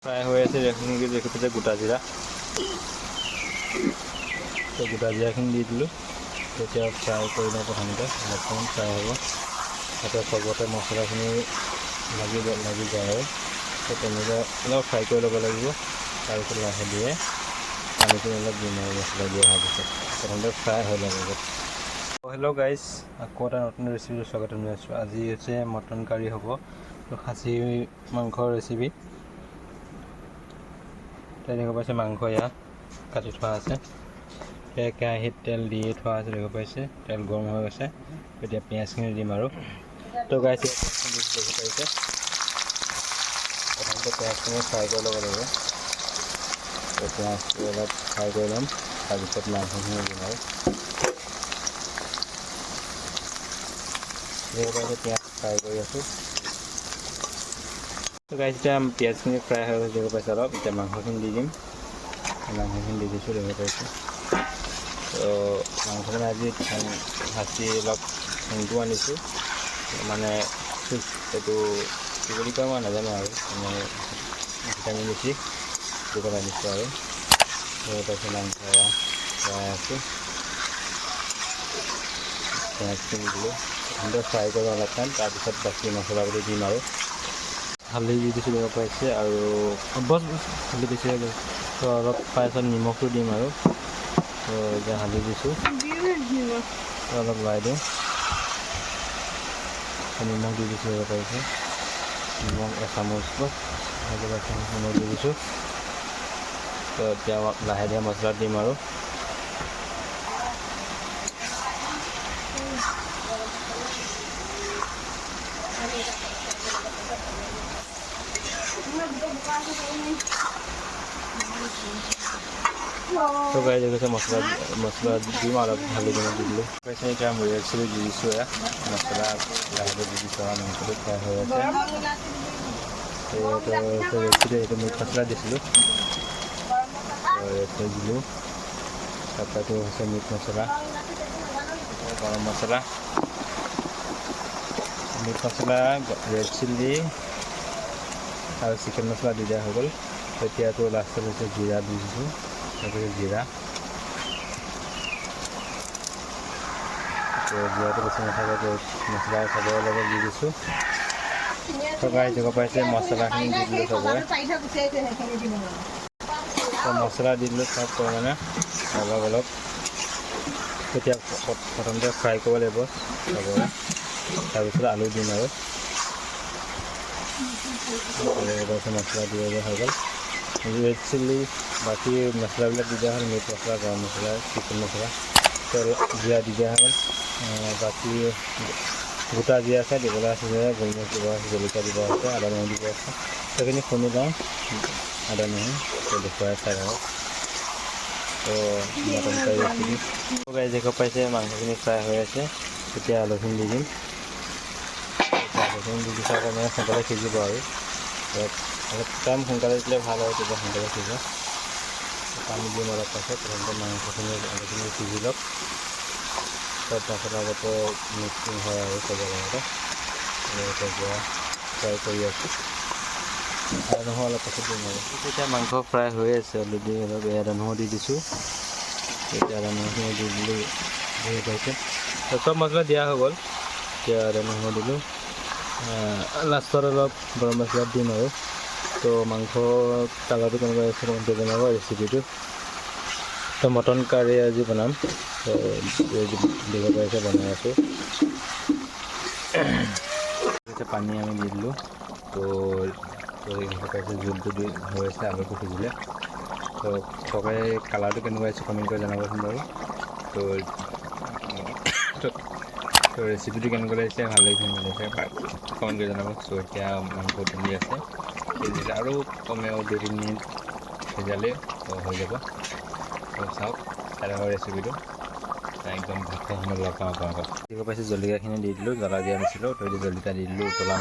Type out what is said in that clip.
Fry হয়ে আছে এখানে দেখতে পাচ্ছি গোটা জিৰা তো গোটা জিৰাখিনি দি দিলোঁ তেতিয়া ফ্ৰাই কৰি লওঁ প্ৰথমতে অলপমান ফ্ৰাই হ'ব তাতে চবতে মছলাখিনি লাগি যায় আৰু তো তেনেকৈ অলপ ফ্ৰাই কৰি ল'ব লাগিব তাৰপিছত লাহে দিয়ে পানীখিনি অলপ দিম আৰু মছলা দি অহাৰ পিছত প্ৰথমতে ফ্ৰাই হৈ ল'ব। হেল্ল' গাইজ, আকৌ এটা নতুন ৰেচিপি স্বাগতম জনাইছোঁ। আজি হৈছে মটন কাৰী হ'ব, তো খাচী মাংসৰ ৰেচিপি। দেখা পাইছে মাংস ইয়াত কাটি থোৱা আছে, সেই কেৰাহীত তেল দি থোৱা আছে, দেখা পাইছে তেল গৰম হৈ গৈছে। এতিয়া পিঁয়াজখিনি দিম আৰু তো গাইজ দেখা পাইছে প্ৰথমতে পিঁয়াজখিনি ফ্ৰাই কৰি ল'ব লাগিব। তো পিঁয়াজটো অলপ ফ্ৰাই কৰি ল'ম, তাৰপিছত মাংসখিনি দিম আৰু দেখা পাইছে পিঁয়াজ ফ্ৰাই কৰি আছোঁ। তো গাইজ এতিয়া পিঁয়াজখিনি ফ্ৰাই হৈ গৈছে, দেখা পাইছে অলপ। এতিয়া মাংসখিনি দি দিম, মাংসখিনি দি দিছোঁ, দেখা পাইছোঁ। তো মাংসখিনি আজি ভাজি অলপ ঠেংটো আনিছোঁ, মানে এইটো কি বুলি কয় মই নাজানো আৰু মানে ভিটামিন বেছি সেইটো আনিছোঁ আৰু দেখা পাইছে মাংস ফ্ৰাই আছোঁ। পিঁয়াজখিনি দিলোঁ, প্ৰথমতে ফ্ৰাই কৰোঁ অলপমান, তাৰপিছত বাকী মছলাপাতি দিম আৰু হালধি দি দিছোঁ, দেখা পাইছে। আৰু হালধি বেছি হৈ গৈছে, তো অলপ পাছত নিমখটো দিম আৰু তো এতিয়া হালধি দিছোঁ, অলপ লৰাই দিওঁ, নিমখ দি দিছোঁ, দেখা পাইছে নিমখ এচামুচ নিমখ দি দিছোঁ। তো এতিয়া লাহে লাহে মছলা দিম আৰু তো গাইজ দেখেছে মছলা দিম অলপ হালধি দিম দি দিলোঁ। পাইছে এতিয়া ৰেচিপি দি দিছোঁ, এয়া মছলা লাহে দি দিছোঁ আৰু মাংসটো ফ্ৰাই হৈ আছে। তো ৰেচিপি এইটো মিট মছলা দিছিলোঁ, ৰেচিপি দিলোঁ। তাৰপৰা এইটো হৈছে মিট মছলা, গৰম মছলা, মিট মছলা, ৰেড চিলি আৰু চিকেন মছলা দি দিয়া হৈ গ'ল। এতিয়াতো লাষ্টত হৈছে জিৰা দি দিছোঁ, তাৰপিছত জিৰাটো বেছি নাথাকে, মছলা চবৰে লগত দি দিছোঁ। চবাই দেখা পাইছে মছলাখিনি দি দিলোঁ চবৰে, মছলা দি দিলোঁ চব পৰিমাণে অলপ অলপ। এতিয়া প্ৰথমতে ফ্ৰাই কৰিব লাগিব চবৰে, তাৰপিছত আলু দিম আৰু মছলা দি হৈ গ'ল। ৰেড চিলি বাকী মছলাবিলাক দি দিয়া হ'ল, মিট মছলা, গৰম মছলা, চিকেন মছলা, তেল জিৰা দি দিয়া হ'ল। বাকী গোটা জিৰা আছে দিবলৈ আছে, গোলমৰিচ দিব আছে, জলকীয়া দিব আছে, আদা নহৰু দিব আছে, সেইখিনি খুন্দি লওঁ। আদা নহৰু দেখুৱাই চাই থাকক। তো মটন কাৰী ৰেচিপি গাইজ দেখা পাইছে মাংসখিনি ফ্ৰাই হৈ আছে। এতিয়া আলুখিনি দি দিম, আলুখিনি দি দিছোঁ অকণমান সোনকালে সিজিব আৰু অলপ টাইম সোনকালে দিলে ভাল হয়, তেতিয়া সোনকালে সিজে। পানী দিম অলপ পাছত, প্ৰথমতে মাংসখিনি আলুখিনি সিজি লওক, চব মছলাৰ আগতে মিক্সিং হয় আৰু চবৰ লগতে এতিয়া ফ্ৰাই কৰি আছোঁ। আদা নহৰু অলপ পাছত দিম আৰু এতিয়া মাংস ফ্ৰাই হৈ আছে, অলৰেডি অলপ আদা নহৰু দি দিছোঁ। এতিয়া আদা নহৰুখিনি দি দিলোঁ, হেৰি পাইছে চব মছলা দিয়া হৈ গ'ল। এতিয়া আদা নহৰু দিলোঁ, লাষ্টত অলপ গৰম মছলা দিম আৰু তো মাংস কালাৰটো কেনেকুৱা আছে কমেণ্টত জনাব ৰেচিপিটো। তো মটন কাৰী আজি বনাম, তো দেখা পাইছে বনাই আছোঁ। পানী আমি দি দিলোঁ, তো দেখা পাইছে জোলটো দি হৈ আছে, আলুটো সিজিলে। তো তৰকাৰী কালাৰটো কেনেকুৱা আছে কমেণ্ট কৰি জনাবচোন বাৰু। তো ৰেচিপিটো কেনেকুৱা লাগিছে, ভাল লাগিছে নেলাগিছে কমেণ্ট কৰি জনাব। চ' এতিয়া মাংস তুলি আছে, সিজিলে আৰু কমেও 2-3 মিনিট সিজালেই তো হৈ যাব। তো চাওক তেনেকুৱা ৰেচিপিটো একদম ভাত খোৱা সময়ত লগ পাওঁ আপোনালোকক। দিব পাইছোঁ জলকীয়াখিনি দি দিলোঁ, জ্বলা দিয়া নাছিলোঁ, তো জলকীয়া দি দিলোঁ, উতলা